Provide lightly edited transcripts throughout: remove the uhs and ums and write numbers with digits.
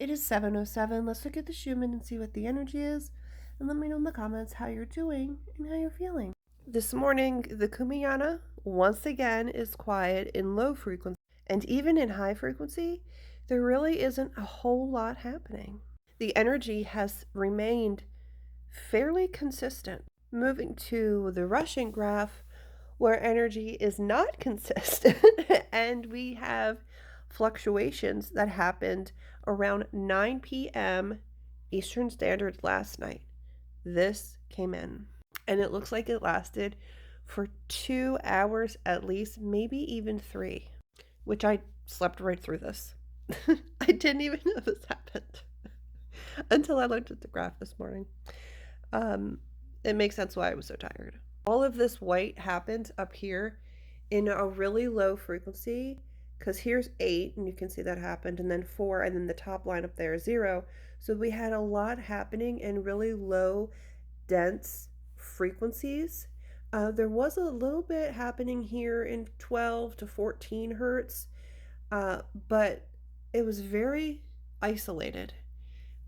It is 7:07. Let's look at the Schumann and see what the energy is. And let me know in the comments how you're doing and how you're feeling. This morning, the Kumiyana once again is quiet in low frequency. And even in high frequency, there really isn't a whole lot happening. The energy has remained fairly consistent. Moving to the Russian graph, where energy is not consistent and we have fluctuations that happened around 9 p.m. Eastern Standard last night. This came in and it looks like it lasted for 2 hours at least, maybe even 3, which I slept right through this. I didn't even know this happened until I looked at the graph this morning. It makes sense why I was so tired. All of this white happened up here in a really low frequency, because here's 8 and you can see that happened, and then 4, and then the top line up there is 0. So we had a lot happening in really low dense frequencies. There was a little bit happening here in 12 to 14 hertz, but it was very isolated.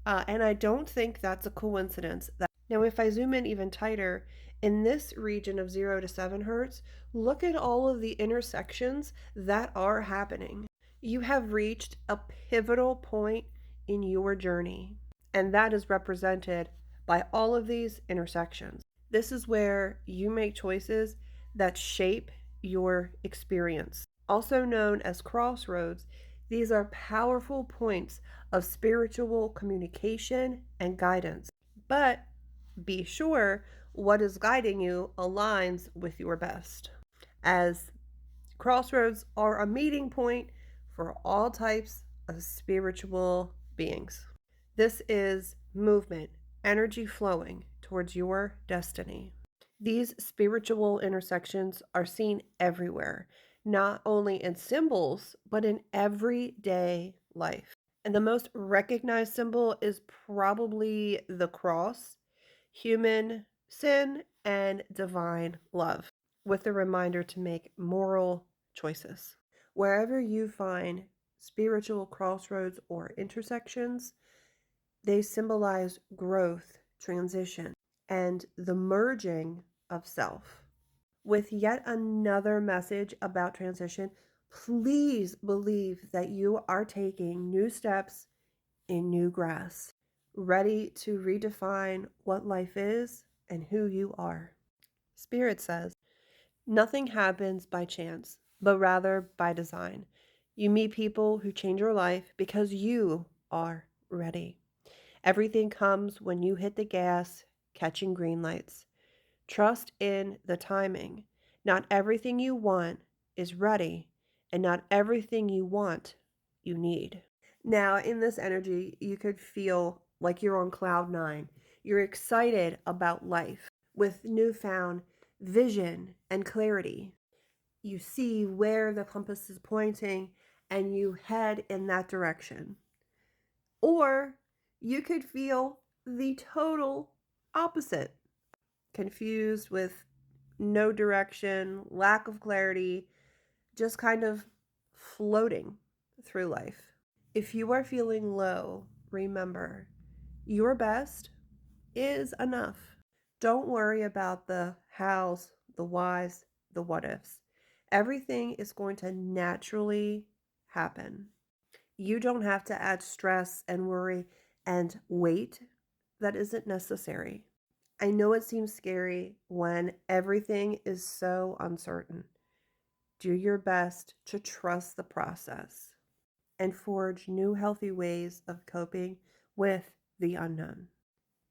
And I don't think that's a coincidence. Now, if I zoom in even tighter, in this region of 0 to 7 hertz, look at all of the intersections that are happening. You have reached a pivotal point in your journey, and that is represented by all of these intersections. This is where you make choices that shape your experience. Also known as crossroads, these are powerful points of spiritual communication and guidance. But be sure what is guiding you aligns with your best, as crossroads are a meeting point for all types of spiritual beings. This is movement, energy flowing towards your destiny. These spiritual intersections are seen everywhere, not only in symbols, but in everyday life. And the most recognized symbol is probably the cross, human sin, and divine love, with a reminder to make moral choices. Wherever you find spiritual crossroads or intersections, they symbolize growth, transition, and the merging of self. With yet another message about transition, please believe that you are taking new steps in new grass, ready to redefine what life is and who you are. Spirit says, nothing happens by chance, but rather by design. You meet people who change your life because you are ready. Everything comes when you hit the gas, catching green lights. Trust in the timing. Not everything you want is ready, and not everything you want, you need. Now, in this energy, you could feel like you're on cloud 9. You're excited about life with newfound vision and clarity. You see where the compass is pointing and you head in that direction. Or you could feel the total opposite, confused with no direction, lack of clarity, just kind of floating through life. If you are feeling low, remember, your best is enough. Don't worry about the hows, the whys, the what ifs. Everything is going to naturally happen. You don't have to add stress and worry and weight that isn't necessary. I know it seems scary when everything is so uncertain. Do your best to trust the process and forge new healthy ways of coping with the unknown.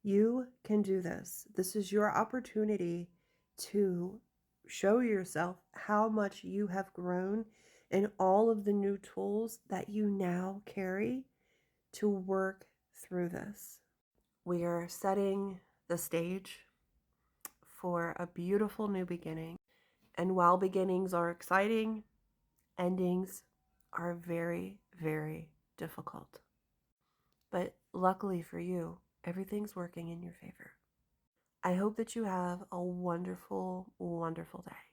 You can do this. This is your opportunity to show yourself how much you have grown and all of the new tools that you now carry to work through this. We are setting the stage for a beautiful new beginning. And while beginnings are exciting, endings are very, very difficult. But luckily for you, everything's working in your favor. I hope that you have a wonderful, wonderful day.